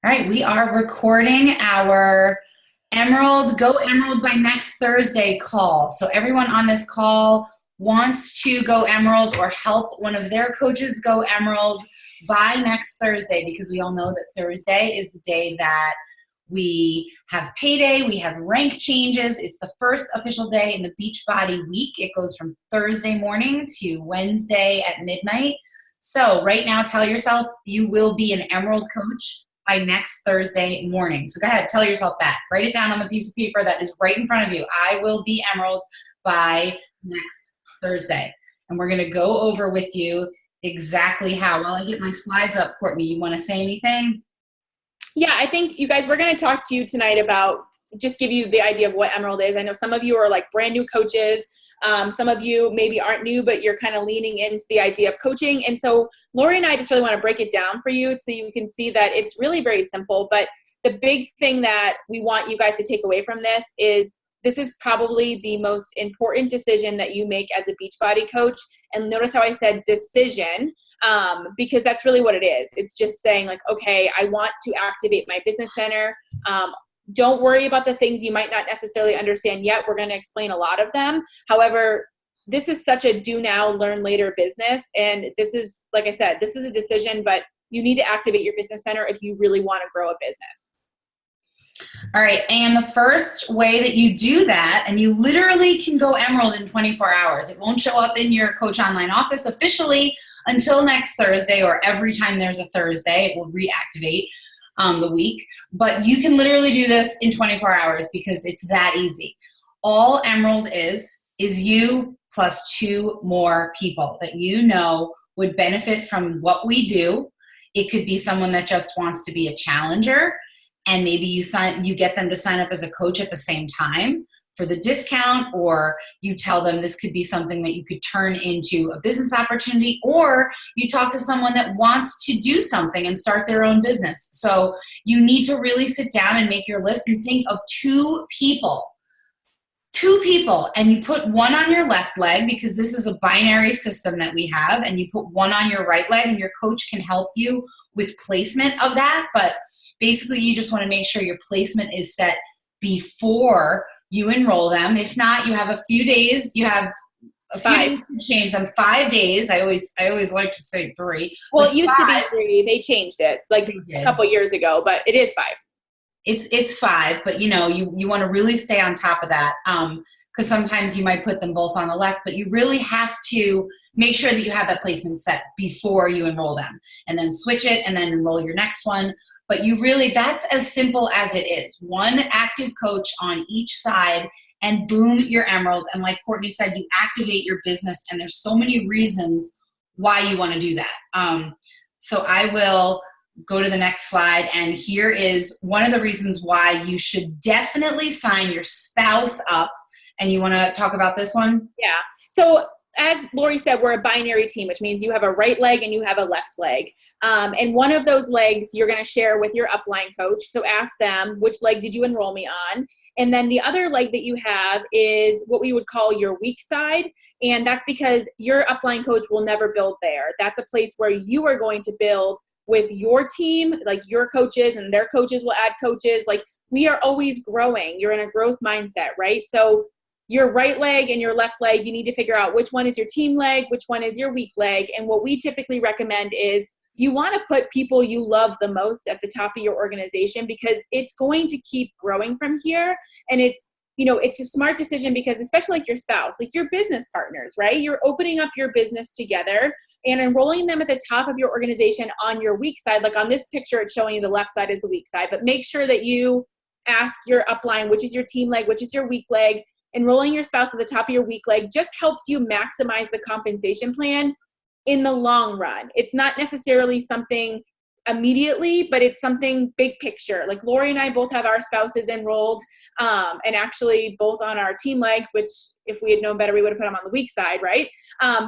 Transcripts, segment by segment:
All right, we are recording our Go Emerald by next Thursday call. So everyone on this call wants to go Emerald or help one of their coaches go Emerald by next Thursday, because we all know that Thursday is the day that we have payday, we have rank changes. It's the first official day in the Beachbody week. It goes from Thursday morning to Wednesday at midnight. So right now, tell yourself you will be an Emerald coach by next Thursday morning. So go ahead, tell yourself that. Write it down on the piece of paper that is right in front of you. I will be Emerald by next Thursday. And we're going to go over with you exactly how. While I get my slides up, Courtney, you want to say anything? Yeah, I think you guys, we're going to talk to you tonight about, just give you the idea of what Emerald is. I know some of you are like brand new coaches. Some of you maybe aren't new, but you're kind of leaning into the idea of coaching. And so Lori and I just really want to break it down for you so you can see that it's really very simple. But the big thing that we want you guys to take away from this is probably the most important decision that you make as a Beachbody coach. And notice how I said decision, because that's really what it is. It's just saying like, okay, I want to activate my business center. Don't worry about the things you might not necessarily understand yet. We're going to explain a lot of them. However, this is such a do now, learn later business. And this is, like I said, this is a decision, but you need to activate your business center if you really want to grow a business. All right. And the first way that you do that, and you literally can go Emerald in 24 hours. It won't show up in your Coach Online office officially until next Thursday, or every time there's a Thursday, it will reactivate the week. But you can literally do this in 24 hours because it's that easy. All Emerald is you plus 2 more people that you know would benefit from what we do. It could be someone that just wants to be a challenger, and maybe you get them to sign up as a coach at the same time for the discount, or you tell them this could be something that you could turn into a business opportunity, or you talk to someone that wants to do something and start their own business. So you need to really sit down and make your list and think of 2 people. 2 people, and you put 1 on your left leg, because this is a binary system that we have, and you put 1 on your right leg, and your coach can help you with placement of that. But basically, you just want to make sure your placement is set before you enroll them. If not, you have a few days. You have a few days to change them. 5 days. I always like to say 3. Well, it used to be 3. They changed it like a couple years ago, but it is 5. It's 5, but you want to really stay on top of that, because sometimes you might put them both on the left, but you really have to make sure that you have that placement set before you enroll them, and then switch it and then enroll your next one. But that's as simple as it is. 1 active coach on each side, and boom, you're Emerald. And like Courtney said, you activate your business, and there's so many reasons why you want to do that. So I will go to the next slide, and here is one of the reasons why you should definitely sign your spouse up. And you want to talk about this one? Yeah. So as Lori said, we're a binary team, which means you have a right leg and you have a left leg. And one of those legs you're going to share with your upline coach. So ask them, which leg did you enroll me on? And then the other leg that you have is what we would call your weak side. And that's because your upline coach will never build there. That's a place where you are going to build with your team, like your coaches, and their coaches will add coaches. Like, we are always growing. You're in a growth mindset, right? So your right leg and your left leg, you need to figure out which one is your team leg, which one is your weak leg. And what we typically recommend is you want to put people you love the most at the top of your organization, because it's going to keep growing from here. And it's a smart decision, because especially like your spouse, like your business partners, right? You're opening up your business together and enrolling them at the top of your organization on your weak side. Like on this picture, it's showing you the left side is the weak side, but make sure that you ask your upline, which is your team leg, which is your weak leg. Enrolling your spouse at the top of your weak leg just helps you maximize the compensation plan in the long run. It's not necessarily something immediately, but it's something big picture. Like Lori and I both have our spouses enrolled, and actually both on our team legs, which if we had known better, we would have put them on the weak side, right?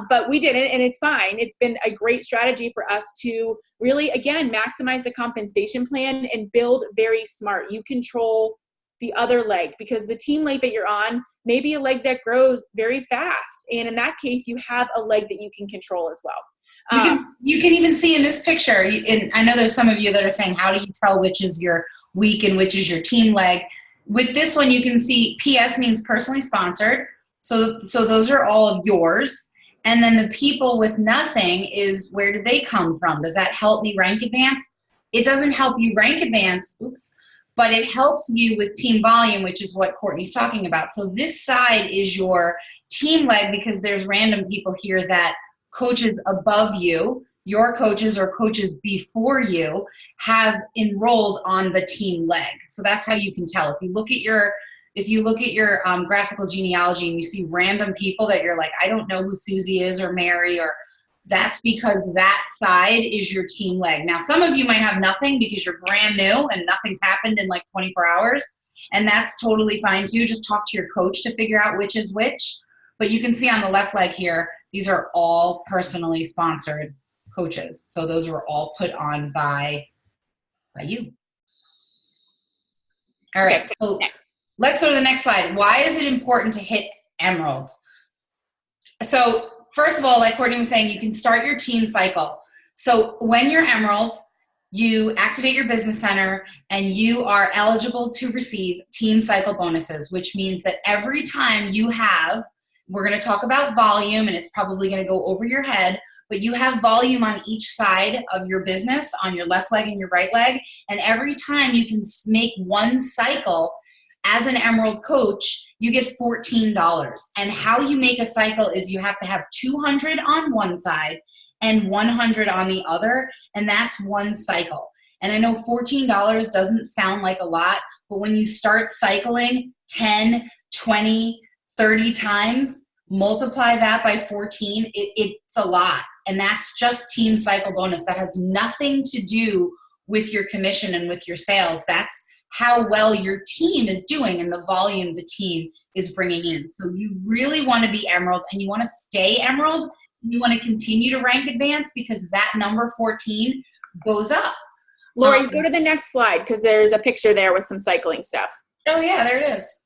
But we didn't, and it's fine. It's been a great strategy for us to really, again, maximize the compensation plan and build very smart. You control the other leg, because the team leg that you're on may be a leg that grows very fast. And in that case, you have a leg that you can control as well. You can even see in this picture, and I know there's some of you that are saying, how do you tell which is your week and which is your team leg? With this one, you can see PS means personally sponsored. So those are all of yours. And then the people with nothing is, where do they come from? Does that help me rank advance? It doesn't help you rank advance, but it helps you with team volume, which is what Courtney's talking about. So this side is your team leg, because there's random people here that coaches above you, your coaches or coaches before you, have enrolled on the team leg. So that's how you can tell. If you look at your graphical genealogy and you see random people that you're like, I don't know who Susie is or Mary, or that's because that side is your team leg. Now, some of you might have nothing because you're brand new and nothing's happened in like 24 hours. And that's totally fine too. Just talk to your coach to figure out which is which. But you can see on the left leg here, these are all personally sponsored coaches. So those were all put on by you. All right, so let's go to the next slide. Why is it important to hit Emerald? So first of all, like Courtney was saying, you can start your team cycle. So when you're Emerald, you activate your business center and you are eligible to receive team cycle bonuses, which means that every time you have, we're going to talk about volume, and it's probably going to go over your head, but you have volume on each side of your business, on your left leg and your right leg. And every time you can make one cycle as an Emerald coach, you get $14. And how you make a cycle is you have to have 200 on one side and 100 on the other, and that's one cycle. And I know $14 doesn't sound like a lot, but when you start cycling 10, 20, 30 times, multiply that by 14, it's a lot. And that's just team cycle bonus. That has nothing to do with your commission and with your sales. That's how well your team is doing and the volume the team is bringing in. So you really want to be Emerald, and you want to stay Emerald, and you want to continue to rank advance, because that number 14 goes up. Lori, go to the next slide, because there's a picture there with some cycling stuff. Oh yeah, there it is.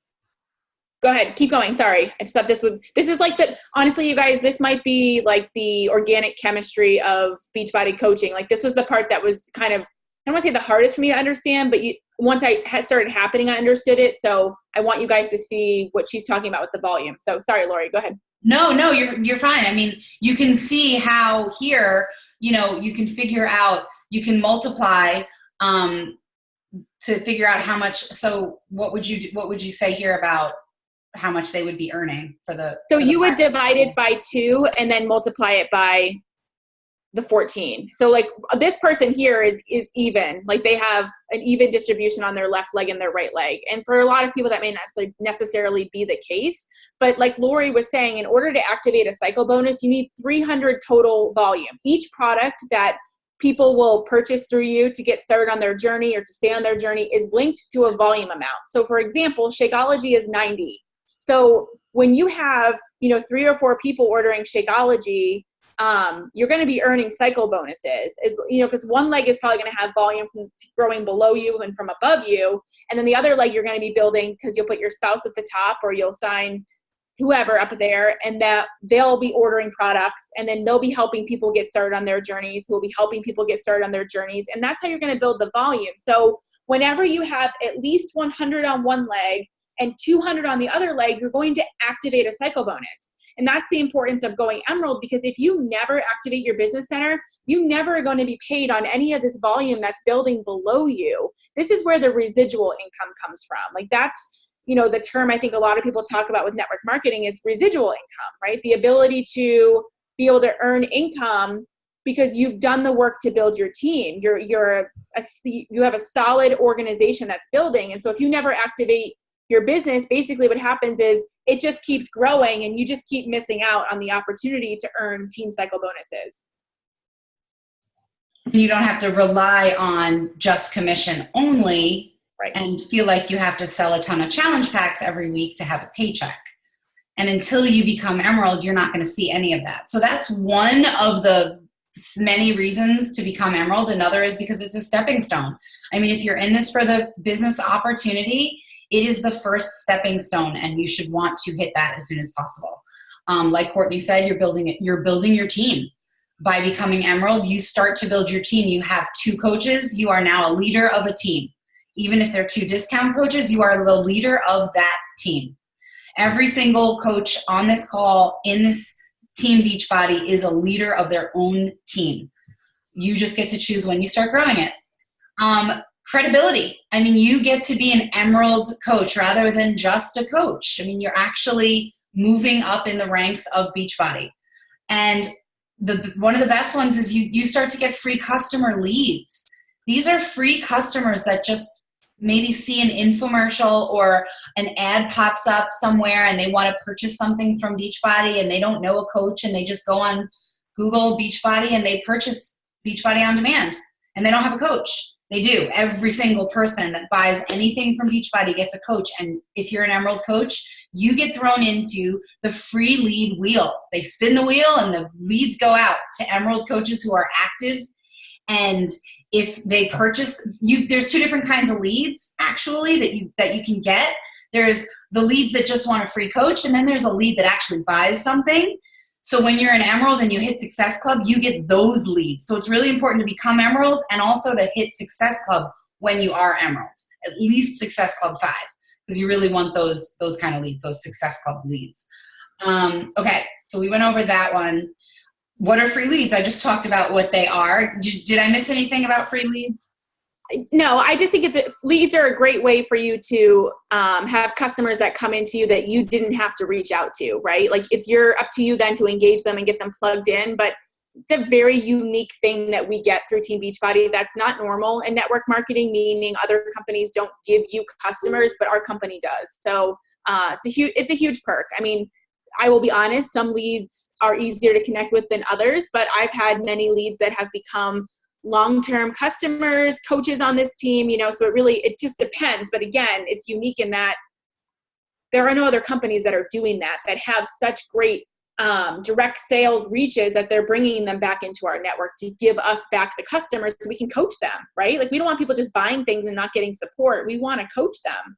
Go ahead. Keep going. Sorry. I just thought this is like honestly, you guys, this might be like the organic chemistry of Beachbody coaching. Like, this was the part that was kind of, I don't want to say the hardest for me to understand, but once I had started happening, I understood it. So I want you guys to see what she's talking about with the volume. So sorry, Lori, go ahead. No, you're fine. I mean, you can see how here, you can figure out, you can multiply, to figure out how much. So what would you say here about how much they would be earning for the? So you would divide it by 2 and then multiply it by the 14. So like this person here is even, like they have an even distribution on their left leg and their right leg. And for a lot of people that may not necessarily be the case, but like Lori was saying, in order to activate a cycle bonus, you need 300 total volume. Each product that people will purchase through you to get started on their journey or to stay on their journey is linked to a volume amount. So for example, Shakeology is 90. So when you have, 3 or 4 people ordering Shakeology, you're going to be earning cycle bonuses, because one leg is probably going to have volume from growing below you and from above you. And then the other leg you're going to be building because you'll put your spouse at the top, or you'll sign whoever up there, and that they'll be ordering products, and then they'll be helping people get started on their journeys, who will be helping people get started on their journeys. And that's how you're going to build the volume. So whenever you have at least 100 on one leg and 200 on the other leg, you're going to activate a cycle bonus. And that's the importance of going Emerald, because if you never activate your business center, you never are going to be paid on any of this volume that's building below you. This is where the residual income comes from. Like that's, the term I think a lot of people talk about with network marketing is residual income, right? The ability to be able to earn income because you've done the work to build your team. You have a solid organization that's building. And so if you never activate your business, basically what happens is it just keeps growing and you just keep missing out on the opportunity to earn team cycle bonuses. You don't have to rely on just commission only, right, and feel like you have to sell a ton of challenge packs every week to have a paycheck. And until you become Emerald, you're not going to see any of that. So that's one of the many reasons to become Emerald. Another is because it's a stepping stone. I mean, if you're in this for the business opportunity, it is the first stepping stone, and you should want to hit that as soon as possible. Like Courtney said, you're building your team. by becoming Emerald, you start to build your team. You have 2 coaches. You are now a leader of a team. Even if they're 2 discount coaches, you are the leader of that team. Every single coach on this call in this Team Beachbody is a leader of their own team. You just get to choose when you start growing it. Credibility. I mean, you get to be an Emerald coach rather than just a coach. I mean, you're actually moving up in the ranks of Beachbody. And one of the best ones is you start to get free customer leads. These are free customers that just maybe see an infomercial or an ad pops up somewhere and they want to purchase something from Beachbody and they don't know a coach and they just go on Google Beachbody and they purchase Beachbody on demand and they don't have a coach. They do. Every single person that buys anything from Beachbody gets a coach. And if you're an Emerald coach, you get thrown into the free lead wheel. They spin the wheel and the leads go out to Emerald coaches who are active. And if they purchase, there's 2 different kinds of leads actually that you can get. There's the leads that just want a free coach, and then there's a lead that actually buys something. So when you're an Emerald and you hit Success Club, you get those leads. So it's really important to become Emerald and also to hit Success Club when you are Emerald, at least Success Club 5, because you really want those kind of leads, those Success Club leads. Okay, so we went over that one. What are free leads? I just talked about what they are. Did I miss anything about free leads? No, I just think leads are a great way for you to have customers that come into you that you didn't have to reach out to, right? Like it's up to you then to engage them and get them plugged in. But it's a very unique thing that we get through Team Beachbody. That's not normal in network marketing, meaning other companies don't give you customers, but our company does. So it's a huge perk. I mean, I will be honest, some leads are easier to connect with than others, but I've had many leads that have become long-term customers, coaches on this team, so it just depends. But again, it's unique in that there are no other companies that are doing that have such great direct sales reaches that they're bringing them back into our network to give us back the customers so we can coach them, right? Like we don't want people just buying things and not getting support. We want to coach them.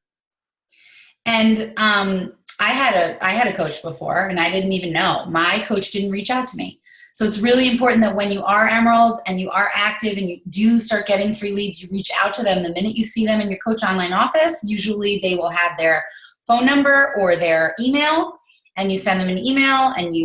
And I had a coach before and I didn't even know. My coach didn't reach out to me. So it's really important that when you are Emerald and you are active and you do start getting free leads, you reach out to them. The minute you see them in your coach online office, usually they will have their phone number or their email, and you send them an email and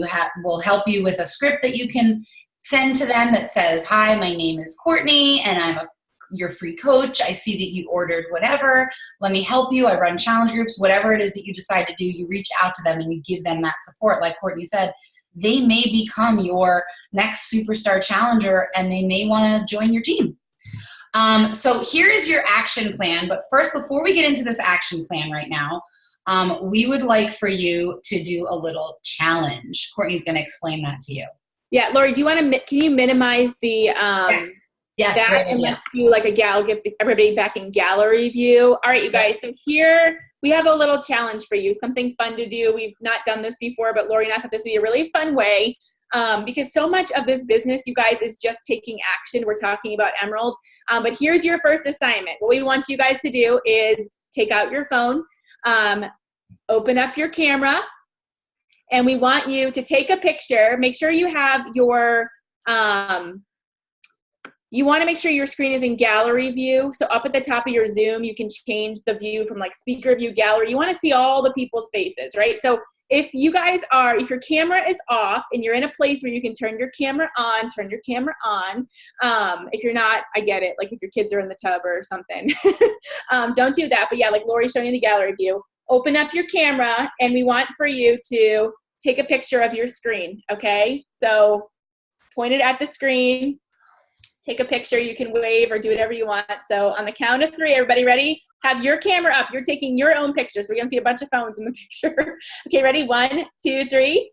will help you with a script that you can send to them that says, "Hi, my name is Courtney and I'm your free coach. I see that you ordered whatever. Let me help you. I run challenge groups." Whatever it is that you decide to do, you reach out to them and you give them that support. Like Courtney said, they may become your next superstar challenger and they may want to join your team. So here is your action plan. But first, before we get into this action plan right now, we would like for you to do a little challenge. Courtney's going to explain that to you. Yeah, Lori, can you minimize the Yes, great idea. Let's do like get everybody back in gallery view. All right, you guys. So here we have a little challenge for you, something fun to do. We've not done this before, but Lori and I thought this would be a really fun way because so much of this business, you guys, is just taking action. We're talking about Emerald. But here's your first assignment. What we want you guys to do is take out your phone, open up your camera, and we want you to take a picture. Make sure you have your you want to make sure your screen is in gallery view. So up at the top of your Zoom, you can change the view from like speaker view, gallery. You want to see all the people's faces, right? So if your camera is off and you're in a place where you can turn your camera on, turn your camera on. If you're not, I get it. Like if your kids are in the tub or something, don't do that. But yeah, like Lori's showing you the gallery view. Open up your camera and we want for you to take a picture of your screen, okay? So point it at the screen. Take a picture. You can wave or do whatever you want. So on the count of 3, everybody ready? Have your camera up. You're taking your own picture. So we're going to see a bunch of phones in the picture. Okay, ready? 1, 2, 3.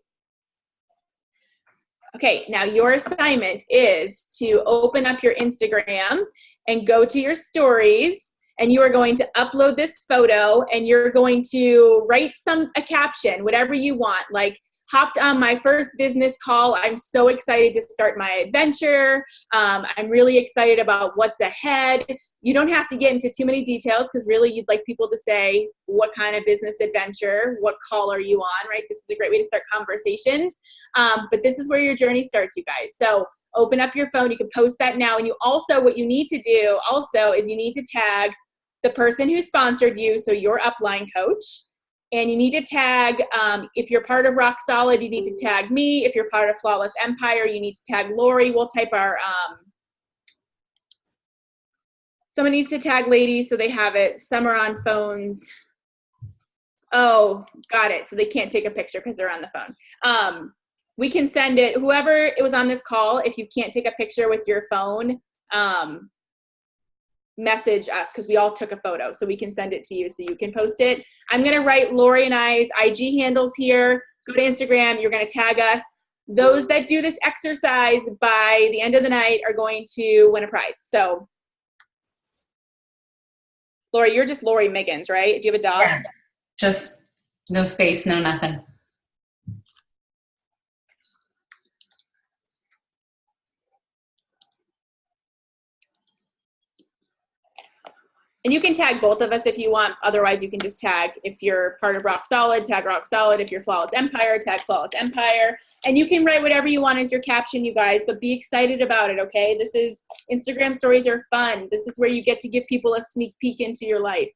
Okay, now your assignment is to open up your Instagram and go to your stories. And you are going to upload this photo and you're going to write a caption, whatever you want, like, hopped on my first business call. I'm so excited to start my adventure. I'm really excited about what's ahead. You don't have to get into too many details because really you'd like people to say, what kind of business adventure? What call are you on, right? This is a great way to start conversations. But this is where your journey starts, you guys. So open up your phone. You can post that now. And you also, what you need to do also is you need to tag the person who sponsored you, so your upline coach. And you need to tag, if you're part of Rock Solid, you need to tag me. If you're part of Flawless Empire, you need to tag Lori. We'll type our, someone needs to tag ladies so they have it. Some are on phones. Oh, got it. So they can't take a picture because they're on the phone. We can send it, whoever it was on this call, if you can't take a picture with your phone, message us because we all took a photo so we can send it to you so you can post it. I'm going to write Lori and I's IG handles here. Go to Instagram. You're going to tag us. Those that do this exercise by the end of the night are going to win a prize. So Lori, you're just Lori Miggins, right? Do you have a dog? Yes. Just no space, no nothing. And you can tag both of us if you want. Otherwise, you can just tag, if you're part of Rock Solid, tag Rock Solid. If you're Flawless Empire, tag Flawless Empire. And you can write whatever you want as your caption, you guys, but be excited about it, okay? This is, Instagram stories are fun. This is where you get to give people a sneak peek into your life.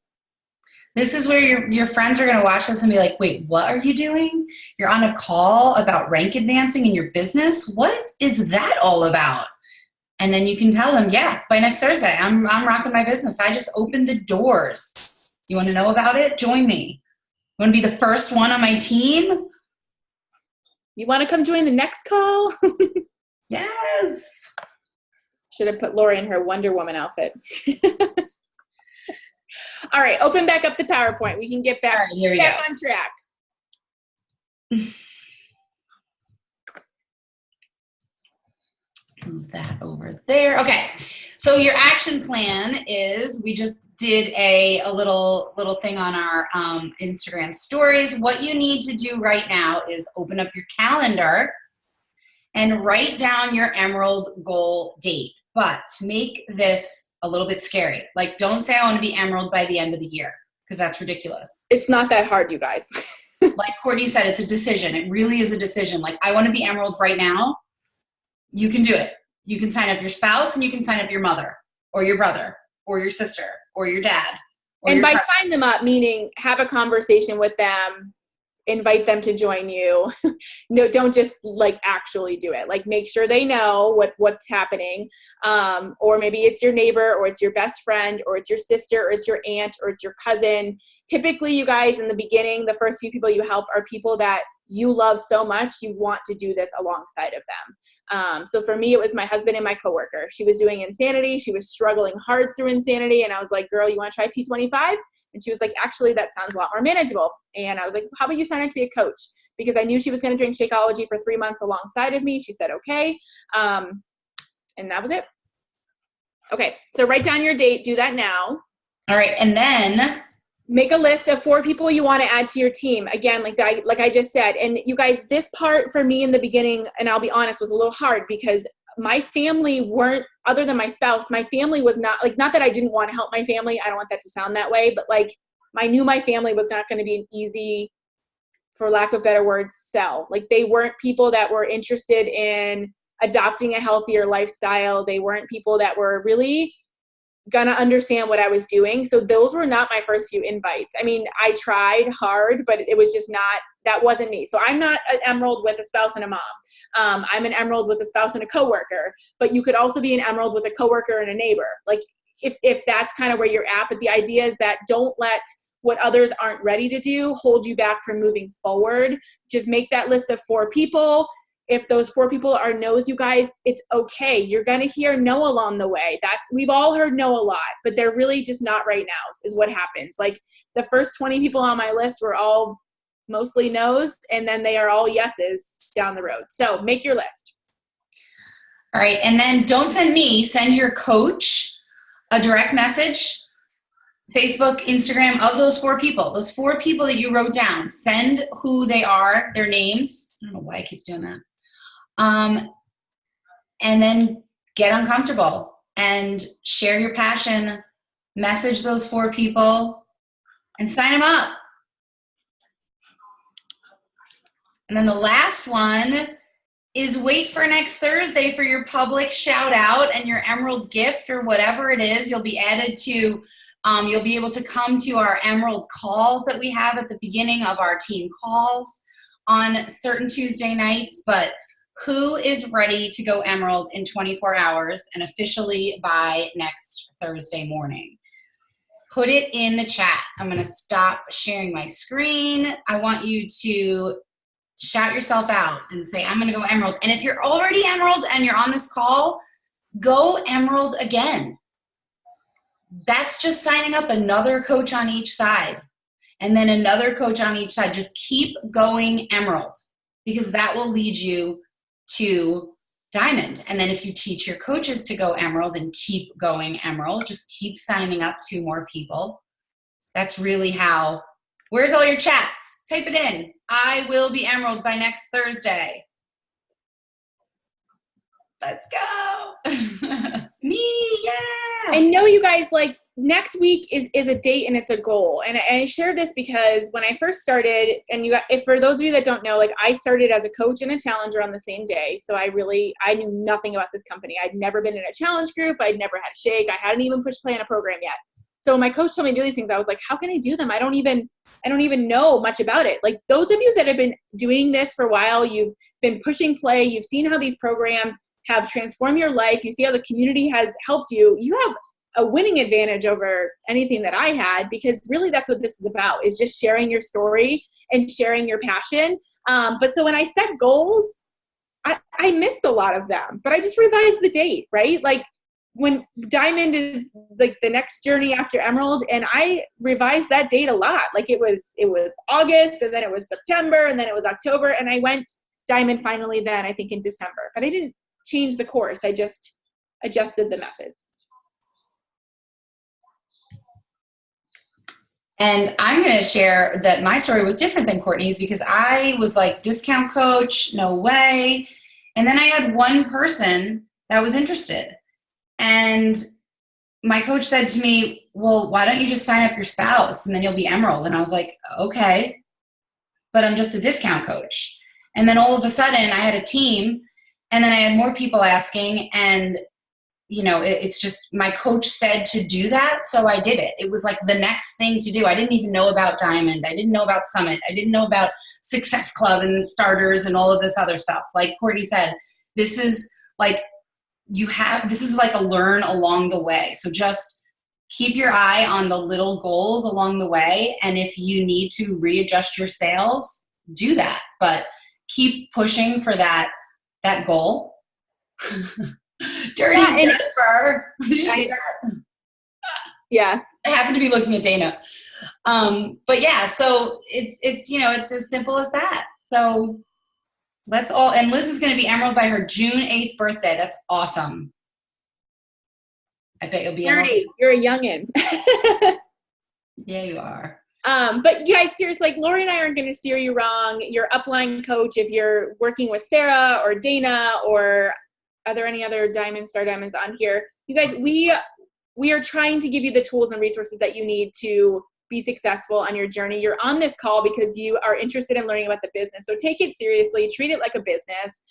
This is where your friends are going to watch this and be like, wait, what are you doing? You're on a call about rank advancing in your business? What is that all about? And then you can tell them, yeah, by next Thursday, I'm rocking my business. I just opened the doors. You want to know about it? Join me. You want to be the first one on my team? You want to come join the next call? Yes. Should have put Lori in her Wonder Woman outfit. All right, open back up the PowerPoint. We can get back, on track. Move that over there. Okay, so your action plan is, we just did a little thing on our Instagram stories. What you need to do right now is open up your calendar and write down your Emerald goal date. But make this a little bit scary. Like, don't say I want to be Emerald by the end of the year, because that's ridiculous. It's not that hard, you guys. Like Courtney said, it's a decision. It really is a decision. Like, I want to be Emerald right now. You can do it. You can sign up your spouse, and you can sign up your mother or your brother or your sister or your dad. And by sign them up, meaning have a conversation with them, invite them to join you. No, don't just like actually do it. Like, make sure they know what's happening. Or maybe it's your neighbor, or it's your best friend, or it's your sister, or it's your aunt, or it's your cousin. Typically, you guys, in the beginning, the first few people you help are people that you love so much, you want to do this alongside of them. So for me, it was my husband and my coworker. She was doing Insanity. She was struggling hard through Insanity. And I was like, girl, you want to try T25? And she was like, actually, that sounds a lot more manageable. And I was like, how about you sign up to be a coach? Because I knew she was going to drink Shakeology for 3 months alongside of me. She said, okay. And that was it. Okay. So write down your date. Do that now. All right. And then make a list of 4 people you want to add to your team. Again, like I just said. And you guys, this part for me in the beginning, and I'll be honest, was a little hard because my family weren't, other than my spouse, my family was not, like, not that I didn't want to help my family. I don't want that to sound that way, but like, I knew my family was not going to be an easy, for lack of better words, sell. Like, they weren't people that were interested in adopting a healthier lifestyle. They weren't people that were really gonna understand what I was doing. So those were not my first few invites. I mean, I tried hard, but it was just not, that wasn't me. So I'm not an Emerald with a spouse and a mom. I'm an Emerald with a spouse and a coworker, but you could also be an Emerald with a coworker and a neighbor. Like, if that's kind of where you're at, but the idea is that don't let what others aren't ready to do hold you back from moving forward. Just make that list of 4 people. If those 4 people are no's, you guys, it's okay. You're going to hear no along the way. We've all heard no a lot, but they're really just not right now is what happens. Like, the first 20 people on my list were all mostly no's, and then they are all yeses down the road. So make your list. All right. And then don't send me, send your coach a direct message Facebook, Instagram of those 4 people. Those 4 people that you wrote down. Send who they are, their names. I don't know why it keeps doing that. And then get uncomfortable and share your passion. Message those 4 people and sign them up. And then the last one is wait for next Thursday for your public shout out and your Emerald gift or whatever it is. You'll be added to, you'll be able to come to our Emerald calls that we have at the beginning of our team calls on certain Tuesday nights. But who is ready to go Emerald in 24 hours and officially by next Thursday morning? Put it in the chat. I'm going to stop sharing my screen. I want you to shout yourself out and say, I'm going to go Emerald. And if you're already Emerald and you're on this call, go Emerald again. That's just signing up another coach on each side and then another coach on each side. Just keep going Emerald because that will lead you to Diamond. And then if you teach your coaches to go Emerald and keep going Emerald, just keep signing up 2 more people. That's really how. Where's all your chats? Type it in. I will be Emerald by next Thursday. Let's go. Me, yeah. I know you guys, like, next week is a date and it's a goal. And I share this because when I first started, and if for those of you that don't know, like, I started as a coach and a challenger on the same day. So I knew nothing about this company. I'd never been in a challenge group. I'd never had shake. I hadn't even pushed play on a program yet. So when my coach told me to do these things, I was like, how can I do them? I don't even know much about it. Like, those of you that have been doing this for a while, you've been pushing play, you've seen how these programs have transformed your life, you see how the community has helped you, you have a winning advantage over anything that I had, because really that's what this is about, is just sharing your story and sharing your passion. But so when I set goals, I missed a lot of them, but I just revised the date, right? Like, when Diamond is like the next journey after Emerald, and I revised that date a lot. Like, it was August, and then it was September, and then it was October, and I went Diamond finally then, I think, in December. But I didn't change the course. I just adjusted the methods. And I'm going to share that my story was different than Courtney's because I was like, discount coach, no way. And then I had one person that was interested. And my coach said to me, well, why don't you just sign up your spouse and then you'll be Emerald? And I was like, okay, but I'm just a discount coach. And then all of a sudden I had a team, and then I had more people asking, and you know, it's just, my coach said to do that, so I did it. It was like the next thing to do. I didn't even know about Diamond. I didn't know about Summit. I didn't know about Success Club and starters and all of this other stuff. Like Courtney said, this is like a learn along the way. So just keep your eye on the little goals along the way. And if you need to readjust your sales, do that. But keep pushing for that goal. Dirty Jennifer. Did you see that? Yeah. I happen to be looking at Dana. But yeah, so it's you know, it's as simple as that. So let's all, and Liz is going to be Emerald by her June 8th birthday. That's awesome. I bet you'll be 30. Emerald. You're a youngin'. Yeah, you are. But guys, seriously, like, Lori and I aren't going to steer you wrong. Your upline coach, if you're working with Sarah or Dana, or are there any other Star Diamonds on here? You guys, we are trying to give you the tools and resources that you need to be successful on your journey. You're on this call because you are interested in learning about the business. So take it seriously, treat it like a business.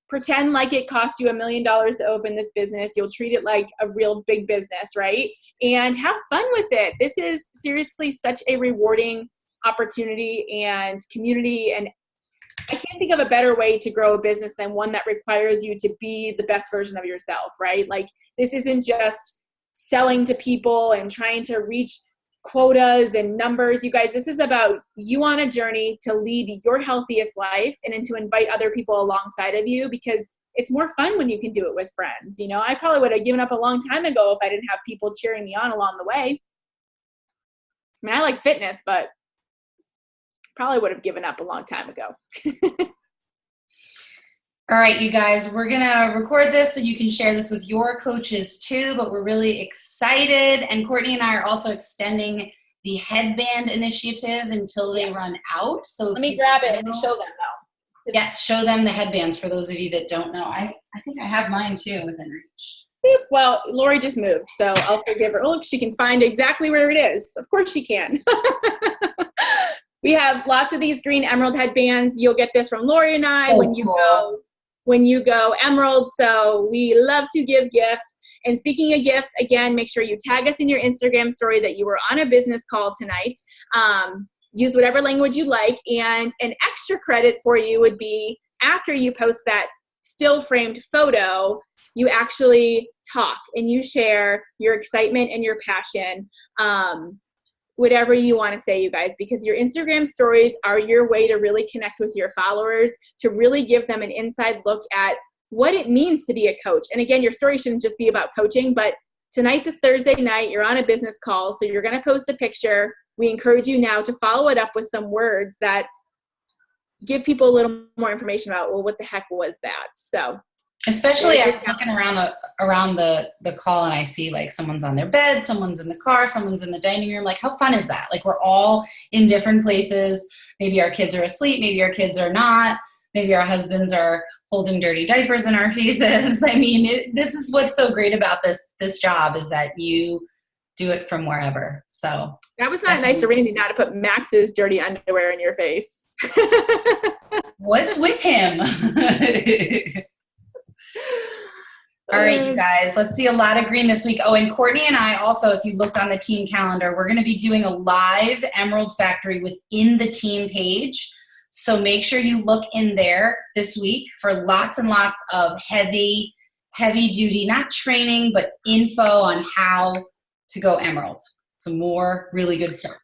Pretend like it cost you $1 million to open this business. You'll treat it like a real big business, right? And have fun with it. This is seriously such a rewarding opportunity and community. And I can't think of a better way to grow a business than one that requires you to be the best version of yourself, right? Like, this isn't just selling to people and trying to reach quotas and numbers. You guys, this is about you on a journey to lead your healthiest life and to invite other people alongside of you, because it's more fun when you can do it with friends. You know, I probably would have given up a long time ago if I didn't have people cheering me on along the way. I mean, I like fitness, but probably would have given up a long time ago. All All right, you guys, we're going to record this so you can share this with your coaches too, but we're really excited. And Courtney and I are also extending the headband initiative until they run out. So let me grab it and show them though. Yes, show them the headbands for those of you that don't know. I think I have mine too within reach. Well, Lori just moved, so I'll forgive her. Oh, look, she can find exactly where it is. Of course she can. We have lots of these green emerald headbands. You'll get this from Lori and I when you go emerald. So we love to give gifts. And speaking of gifts, again, make sure you tag us in your Instagram story that you were on a business call tonight. Use whatever language you like. And an extra credit for you would be after you post that still framed photo, you actually talk and you share your excitement and your passion, whatever you want to say, you guys, because your Instagram stories are your way to really connect with your followers, to really give them an inside look at what it means to be a coach. And again, your story shouldn't just be about coaching, but tonight's a Thursday night, you're on a business call, so you're going to post a picture. We encourage you now to follow it up with some words that give people a little more information about, well, what the heck was that? So especially I'm looking around the call and I see like someone's on their bed, someone's in the car, someone's in the dining room. Like, how fun is that? Like, we're all in different places. Maybe our kids are asleep. Maybe our kids are not. Maybe our husbands are holding dirty diapers in our faces. I mean, this is what's so great about this job is that you do it from wherever. So that was not nice of Randy not to put Max's dirty underwear in your face. What's with him? All right, you guys, let's see a lot of green this week. Oh, and Courtney and I also, if you looked on the team calendar, we're going to be doing a live Emerald Factory within the team page. So make sure you look in there this week for lots and lots of heavy duty, not training, but info on how to go Emerald. Some more really good stuff.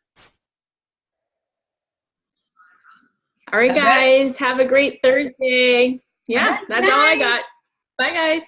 All right, guys, have a great Thursday. Yeah, that's all I got. Bye, guys.